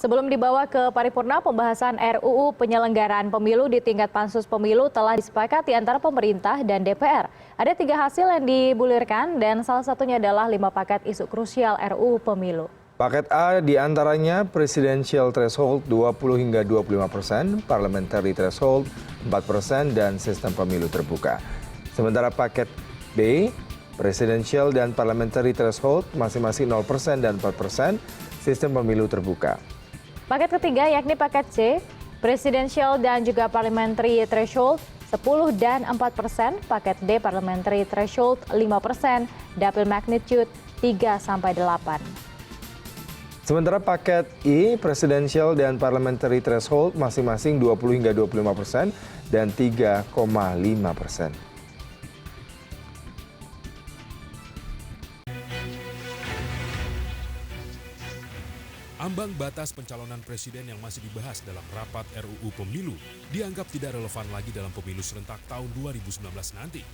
Sebelum dibawa ke paripurna, pembahasan RUU penyelenggaraan pemilu di tingkat pansus pemilu telah disepakati antara pemerintah dan DPR. Ada 3 hasil yang digulirkan dan salah satunya adalah 5 paket isu krusial RUU pemilu. Paket A diantaranya Presidential Threshold 20 hingga 25%, Parliamentary Threshold 4%, dan sistem pemilu terbuka. Sementara paket B, Presidential dan Parliamentary Threshold masing-masing 0% dan 4%, sistem pemilu terbuka. Paket ketiga yakni paket C, Presidential dan juga Parliamentary Threshold 10 dan 4%, paket D Parliamentary Threshold 5%, dapil magnitude 3-8. Sementara paket I, Presidential dan Parliamentary Threshold masing-masing 20 hingga 25% dan 3,5%. Ambang batas pencalonan presiden yang masih dibahas dalam rapat RUU Pemilu dianggap tidak relevan lagi dalam pemilu serentak tahun 2019 nanti.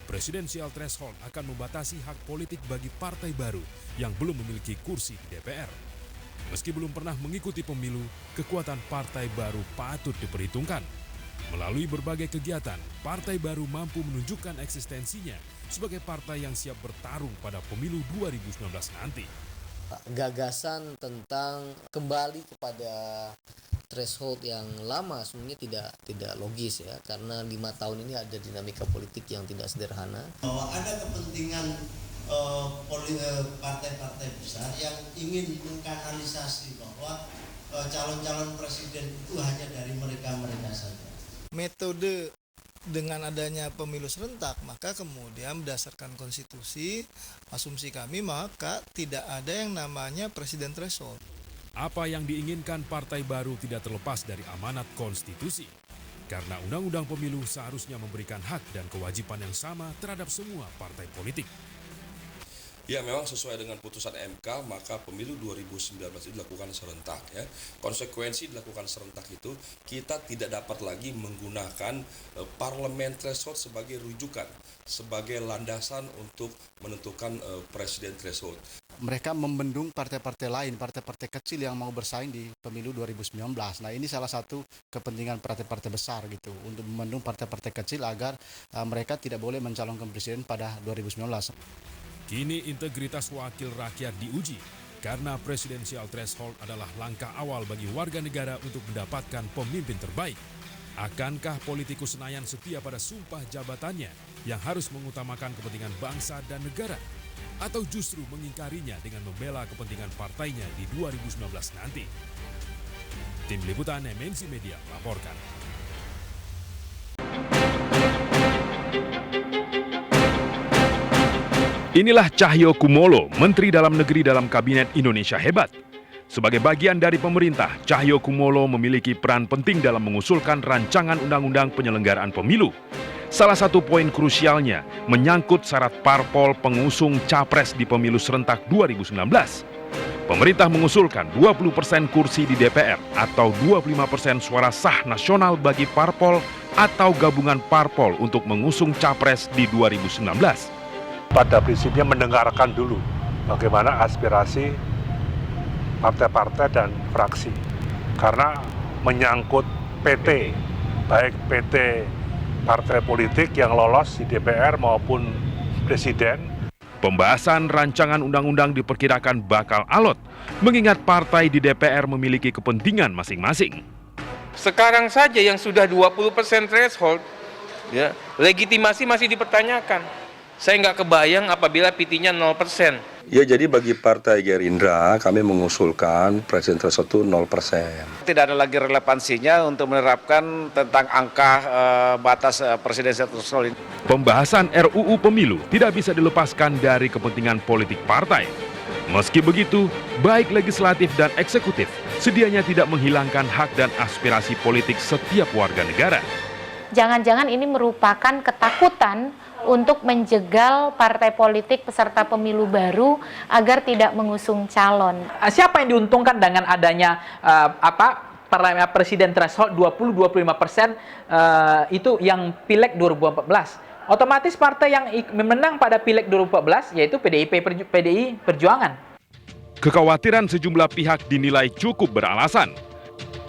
Presidensial threshold akan membatasi hak politik bagi partai baru yang belum memiliki kursi di DPR. Meski belum pernah mengikuti pemilu, kekuatan partai baru patut diperhitungkan. Melalui berbagai kegiatan, partai baru mampu menunjukkan eksistensinya sebagai partai yang siap bertarung pada pemilu 2019 nanti. Gagasan tentang kembali kepada threshold yang lama sebenarnya tidak logis ya, karena 5 tahun ini ada dinamika politik yang tidak sederhana. Bahwa ada kepentingan partai-partai besar yang ingin mengkanalisasi bahwa calon-calon presiden itu hanya dari mereka-mereka saja. Metode dengan adanya pemilu serentak, maka kemudian berdasarkan konstitusi, asumsi kami maka tidak ada yang namanya presiden threshold. Apa yang diinginkan partai baru tidak terlepas dari amanat konstitusi. Karena undang-undang pemilu seharusnya memberikan hak dan kewajiban yang sama terhadap semua partai politik. Ya, memang sesuai dengan putusan MK, maka pemilu 2019 itu dilakukan serentak ya. Konsekuensi dilakukan serentak itu kita tidak dapat lagi menggunakan parliament threshold sebagai rujukan, sebagai landasan untuk menentukan presiden threshold. Mereka membendung partai-partai lain, partai-partai kecil yang mau bersaing di pemilu 2019. Nah, ini salah satu kepentingan partai-partai besar gitu, untuk membendung partai-partai kecil agar mereka tidak boleh mencalonkan presiden pada 2019. Kini integritas wakil rakyat diuji karena presidensial threshold adalah langkah awal bagi warga negara untuk mendapatkan pemimpin terbaik. Akankah politikus Senayan setia pada sumpah jabatannya yang harus mengutamakan kepentingan bangsa dan negara? Atau justru mengingkarinya dengan membela kepentingan partainya di 2019 nanti? Tim Liputan MNC Media melaporkan. Inilah Cahyo Kumolo, Menteri Dalam Negeri dalam Kabinet Indonesia Hebat. Sebagai bagian dari pemerintah, Cahyo Kumolo memiliki peran penting dalam mengusulkan rancangan undang-undang penyelenggaraan pemilu. Salah satu poin krusialnya menyangkut syarat parpol pengusung capres di pemilu serentak 2019. Pemerintah mengusulkan 20% kursi di DPR atau 25% suara sah nasional bagi parpol atau gabungan parpol untuk mengusung capres di 2019. Pada prinsipnya mendengarkan dulu bagaimana aspirasi partai-partai dan fraksi. Karena menyangkut PT, baik PT partai politik yang lolos di DPR maupun presiden. Pembahasan rancangan undang-undang diperkirakan bakal alot, mengingat partai di DPR memiliki kepentingan masing-masing. Sekarang saja yang sudah 20% threshold, ya, legitimasi masih dipertanyakan. Saya nggak kebayang apabila PT-nya 0%. Ya, jadi bagi Partai Gerindra kami mengusulkan presiden threshold itu 0%. Tidak ada lagi relevansinya untuk menerapkan tentang angka batas presidensial threshold ini. Pembahasan RUU Pemilu tidak bisa dilepaskan dari kepentingan politik partai. Meski begitu, baik legislatif dan eksekutif sedianya tidak menghilangkan hak dan aspirasi politik setiap warga negara. Jangan-jangan ini merupakan ketakutan untuk menjegal partai politik peserta pemilu baru agar tidak mengusung calon. Siapa yang diuntungkan dengan adanya presiden threshold 20-25% itu yang Pileg 2014? Otomatis partai yang menang pada Pileg 2014 yaitu PDI Perjuangan. Kekhawatiran sejumlah pihak dinilai cukup beralasan.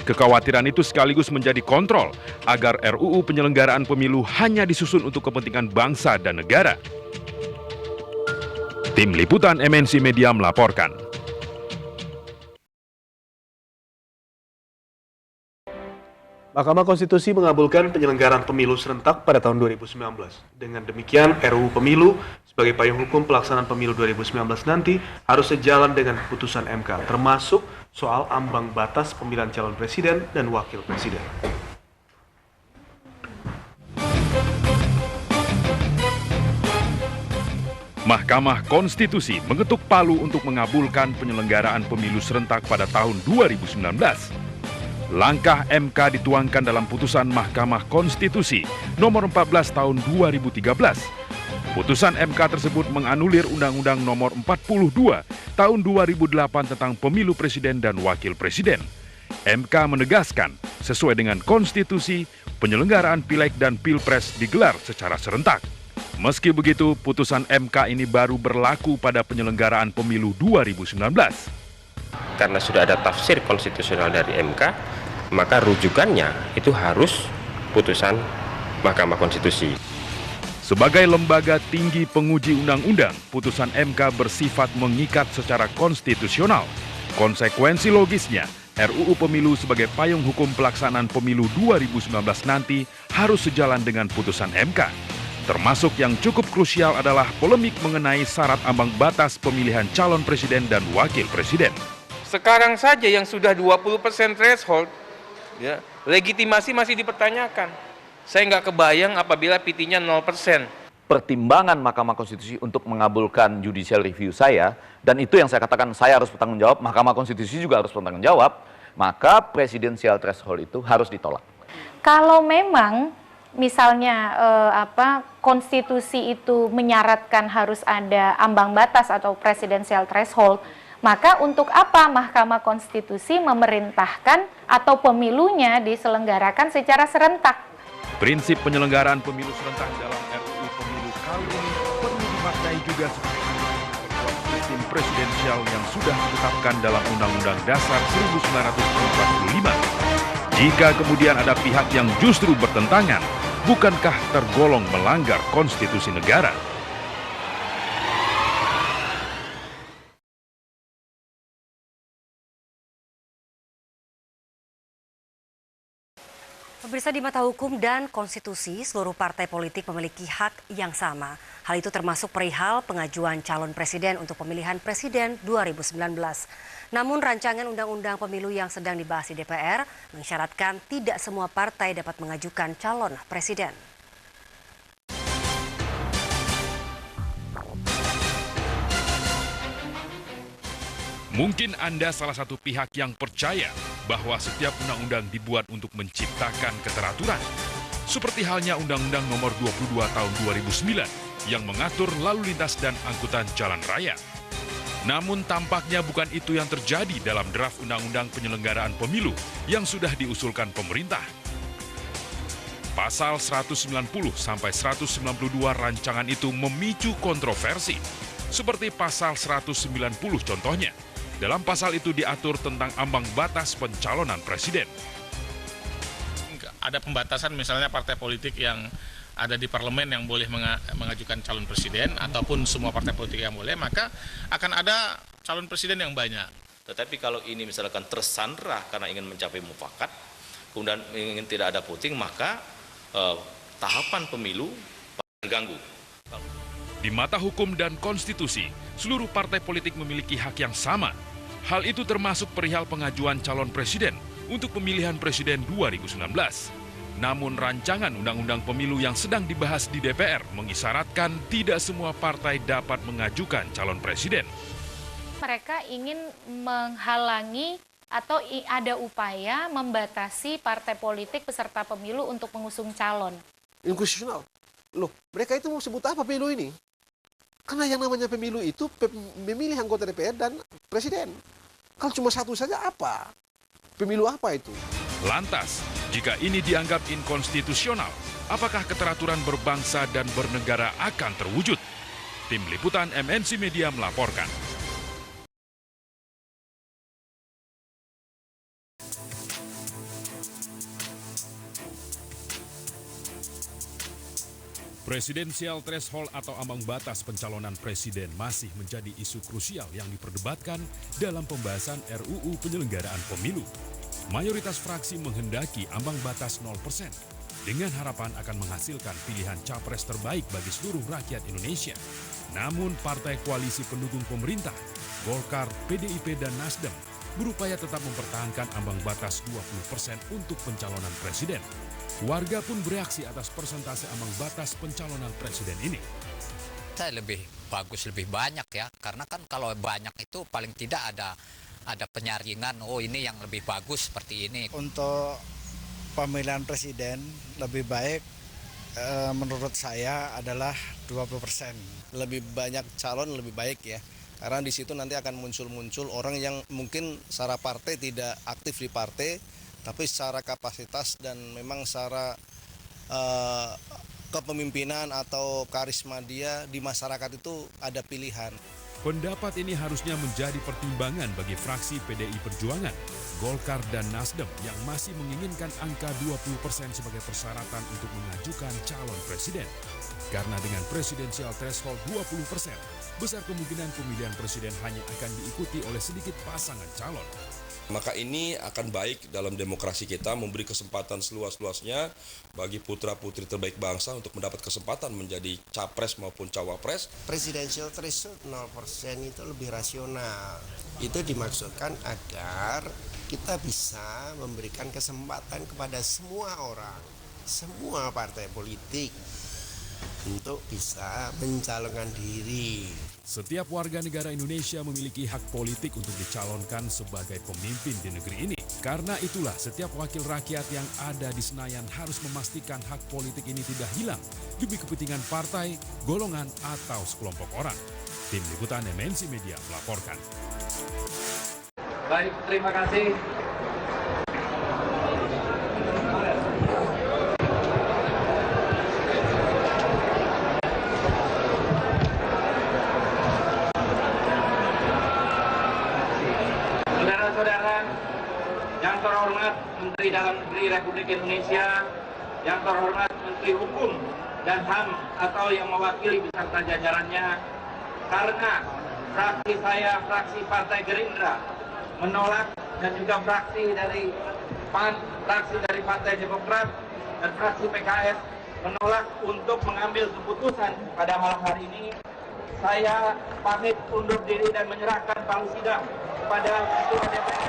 Kekhawatiran itu sekaligus menjadi kontrol agar RUU penyelenggaraan pemilu hanya disusun untuk kepentingan bangsa dan negara. Tim Liputan MNC Media melaporkan. Mahkamah Konstitusi mengabulkan penyelenggaraan pemilu serentak pada tahun 2019. Dengan demikian, RUU Pemilu sebagai payung hukum pelaksanaan pemilu 2019 nanti harus sejalan dengan keputusan MK, termasuk soal ambang batas pemilihan calon presiden dan wakil presiden. Mahkamah Konstitusi mengetuk palu untuk mengabulkan penyelenggaraan pemilu serentak pada tahun 2019. Langkah MK dituangkan dalam putusan Mahkamah Konstitusi nomor 14 tahun 2013. Putusan MK tersebut menganulir Undang-Undang nomor 42 tahun 2008 tentang pemilu presiden dan wakil presiden. MK menegaskan, sesuai dengan konstitusi, penyelenggaraan pileg dan pilpres digelar secara serentak. Meski begitu, putusan MK ini baru berlaku pada penyelenggaraan pemilu 2019. Karena sudah ada tafsir konstitusional dari MK, maka rujukannya itu harus putusan Mahkamah Konstitusi. Sebagai lembaga tinggi penguji undang-undang, putusan MK bersifat mengikat secara konstitusional. Konsekuensi logisnya, RUU Pemilu sebagai payung hukum pelaksanaan pemilu 2019 nanti harus sejalan dengan putusan MK. Termasuk yang cukup krusial adalah polemik mengenai syarat ambang batas pemilihan calon presiden dan wakil presiden. Sekarang saja yang sudah 20% threshold, ya, legitimasi masih dipertanyakan. Saya nggak kebayang apabila PT-nya 0%. Pertimbangan Mahkamah Konstitusi untuk mengabulkan judicial review saya, dan itu yang saya katakan saya harus bertanggung jawab, Mahkamah Konstitusi juga harus bertanggung jawab, maka presidensial threshold itu harus ditolak. Kalau memang misalnya konstitusi itu menyaratkan harus ada ambang batas atau presidensial threshold, maka untuk apa Mahkamah Konstitusi memerintahkan atau pemilunya diselenggarakan secara serentak? Prinsip penyelenggaraan pemilu serentak dalam RUU Pemilu kali ini perlu dimaknai juga sebagai sistem presidensial yang sudah ditetapkan dalam Undang-Undang Dasar 1945. Jika kemudian ada pihak yang justru bertentangan, bukankah tergolong melanggar konstitusi negara? Pemirsa, di mata hukum dan konstitusi, seluruh partai politik memiliki hak yang sama. Hal itu termasuk perihal pengajuan calon presiden untuk pemilihan presiden 2019. Namun rancangan undang-undang pemilu yang sedang dibahas di DPR mensyaratkan tidak semua partai dapat mengajukan calon presiden. Mungkin Anda salah satu pihak yang percaya bahwa setiap undang-undang dibuat untuk menciptakan keteraturan. Seperti halnya Undang-Undang Nomor 22 Tahun 2009 yang mengatur lalu lintas dan angkutan jalan raya. Namun tampaknya bukan itu yang terjadi dalam draft Undang-Undang Penyelenggaraan Pemilu yang sudah diusulkan pemerintah. Pasal 190 sampai 192 rancangan itu memicu kontroversi, seperti pasal 190 contohnya. Dalam pasal itu diatur tentang ambang batas pencalonan presiden. Ada pembatasan misalnya partai politik yang ada di parlemen yang boleh mengajukan calon presiden ataupun semua partai politik yang boleh, maka akan ada calon presiden yang banyak. Tetapi kalau ini misalkan tersandra karena ingin mencapai mufakat, kemudian ingin tidak ada voting, maka tahapan pemilu terganggu. Di mata hukum dan konstitusi, seluruh partai politik memiliki hak yang sama. Hal itu termasuk perihal pengajuan calon presiden untuk pemilihan presiden 2019. Namun rancangan undang-undang pemilu yang sedang dibahas di DPR mengisyaratkan tidak semua partai dapat mengajukan calon presiden. Mereka ingin menghalangi atau ada upaya membatasi partai politik peserta pemilu untuk mengusung calon. Inkonstitusional. Loh, mereka itu mau sebut apa pemilu ini? Karena yang namanya pemilu itu memilih anggota DPR dan presiden. Kalau cuma satu saja apa? Pemilu apa itu? Lantas, jika ini dianggap inkonstitusional, apakah keteraturan berbangsa dan bernegara akan terwujud? Tim Liputan MNC Media melaporkan. Presidensial threshold atau ambang batas pencalonan presiden masih menjadi isu krusial yang diperdebatkan dalam pembahasan RUU penyelenggaraan pemilu. Mayoritas fraksi menghendaki ambang batas 0% dengan harapan akan menghasilkan pilihan capres terbaik bagi seluruh rakyat Indonesia. Namun partai koalisi pendukung pemerintah, Golkar, PDIP, dan Nasdem berupaya tetap mempertahankan ambang batas 20% untuk pencalonan presiden. Warga pun bereaksi atas persentase ambang batas pencalonan presiden ini. Saya lebih bagus, lebih banyak ya, karena kan kalau banyak itu paling tidak ada penyaringan, oh ini yang lebih bagus seperti ini. Untuk pemilihan presiden lebih baik menurut saya adalah 20%. Lebih banyak calon lebih baik ya, karena di situ nanti akan muncul orang yang mungkin secara partai tidak aktif di partai, tapi secara kapasitas dan memang secara kepemimpinan atau karisma dia di masyarakat itu ada pilihan. Pendapat ini harusnya menjadi pertimbangan bagi fraksi PDI Perjuangan, Golkar, dan Nasdem yang masih menginginkan angka 20% sebagai persyaratan untuk mengajukan calon presiden. Karena dengan presidensial threshold 20%, besar kemungkinan pemilihan presiden hanya akan diikuti oleh sedikit pasangan calon. Maka ini akan baik dalam demokrasi kita, memberi kesempatan seluas-luasnya bagi putra-putri terbaik bangsa untuk mendapat kesempatan menjadi capres maupun cawapres. Presidensial threshold 0% itu lebih rasional. Itu dimaksudkan agar kita bisa memberikan kesempatan kepada semua orang, semua partai politik untuk bisa mencalonkan diri. Setiap warga negara Indonesia memiliki hak politik untuk dicalonkan sebagai pemimpin di negeri ini. Karena itulah setiap wakil rakyat yang ada di Senayan harus memastikan hak politik ini tidak hilang demi kepentingan partai, golongan, atau sekelompok orang. Tim Liputan MNC Media melaporkan. Baik, terima kasih. Saudara-saudara yang terhormat Menteri Dalam Negeri Republik Indonesia, yang terhormat Menteri Hukum dan HAM atau yang mewakili beserta jajarannya, karena fraksi saya, fraksi Partai Gerindra, menolak, dan juga fraksi dari PAN, fraksi dari Partai Demokrat, dan fraksi PKS menolak untuk mengambil keputusan pada malam hari ini, saya pamit undur diri dan menyerahkan palu sidang kepada Ketua DPR.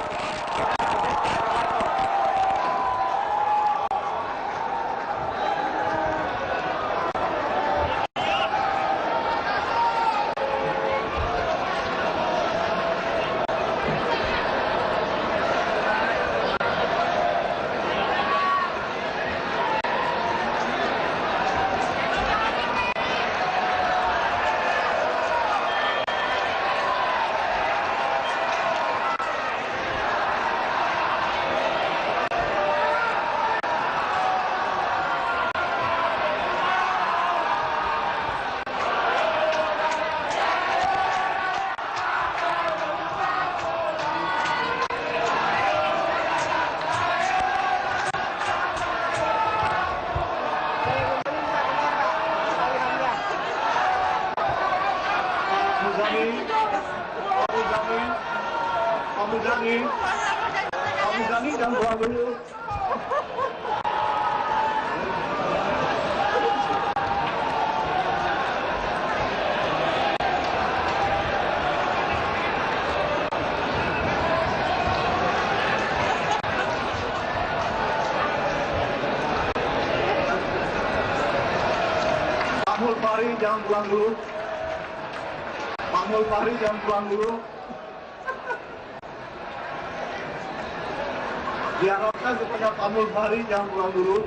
Pak Mulfari jangan pulang dulu. Pak Mulfari jangan pulang dulu. Diharapkan kepada Pak Mulfari jangan pulang dulu.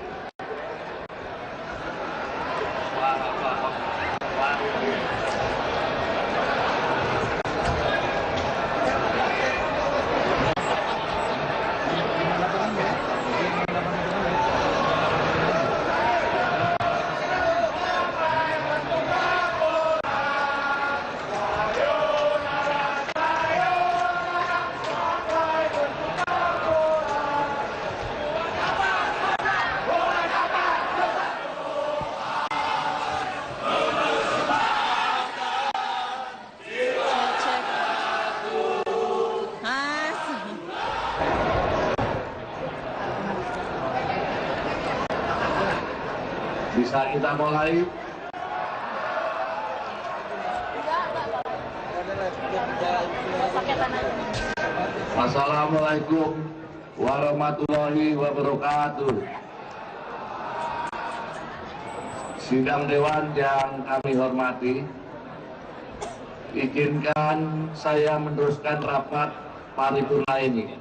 Bisa kita mulai. Assalamualaikum warahmatullahi wabarakatuh. Sidang Dewan yang kami hormati, izinkan saya meneruskan rapat paripurna ini.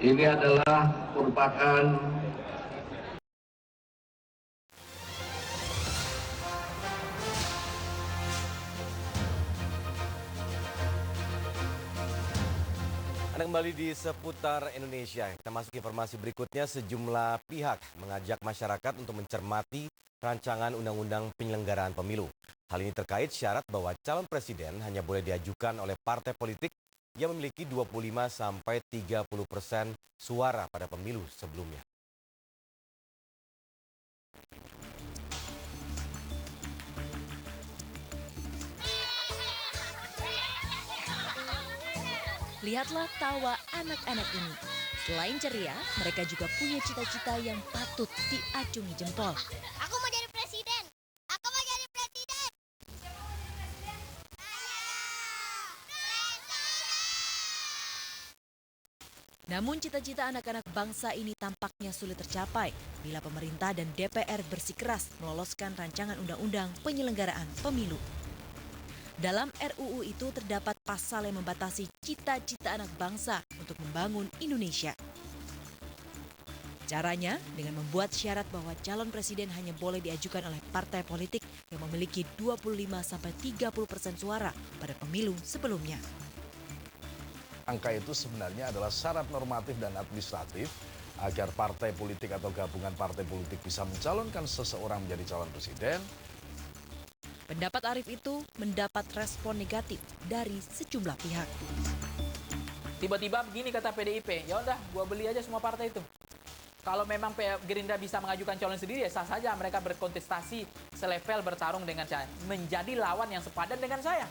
Ini adalah merupakan Anda kembali di Seputar Indonesia. Kita masuk informasi berikutnya. Sejumlah pihak mengajak masyarakat untuk mencermati rancangan undang-undang penyelenggaraan pemilu. Hal ini terkait syarat bahwa calon presiden hanya boleh diajukan oleh partai politik yang memiliki 25-30% suara pada pemilu sebelumnya. Lihatlah tawa anak-anak ini. Selain ceria, mereka juga punya cita-cita yang patut diacungi jempol. Aku mau jadi presiden. Aku mau jadi presiden. Namun cita-cita anak-anak bangsa ini tampaknya sulit tercapai bila pemerintah dan DPR bersikeras meloloskan rancangan undang-undang penyelenggaraan pemilu. Dalam RUU itu terdapat pasal yang membatasi cita-cita anak bangsa untuk membangun Indonesia. Caranya dengan membuat syarat bahwa calon presiden hanya boleh diajukan oleh partai politik yang memiliki 25-30% suara pada pemilu sebelumnya. Angka itu sebenarnya adalah syarat normatif dan administratif agar partai politik atau gabungan partai politik bisa mencalonkan seseorang menjadi calon presiden. Pendapat Arief itu mendapat respon negatif dari sejumlah pihak. Tiba-tiba begini kata PDIP, ya udah gua beli aja semua partai itu. Kalau memang Gerindra bisa mengajukan calon sendiri ya sah saja mereka berkontestasi selevel bertarung dengan saya, menjadi lawan yang sepadan dengan saya.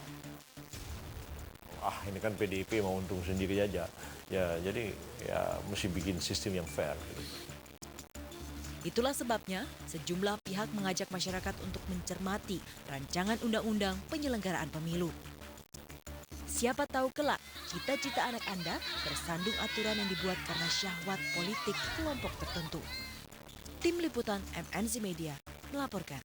Ini kan PDIP mau untung sendiri aja. Ya jadi ya mesti bikin sistem yang fair gitu. Itulah sebabnya sejumlah pihak mengajak masyarakat untuk mencermati rancangan undang-undang penyelenggaraan pemilu. Siapa tahu kelak cita-cita anak Anda bersandung aturan yang dibuat karena syahwat politik kelompok tertentu. Tim Liputan MNC Media melaporkan.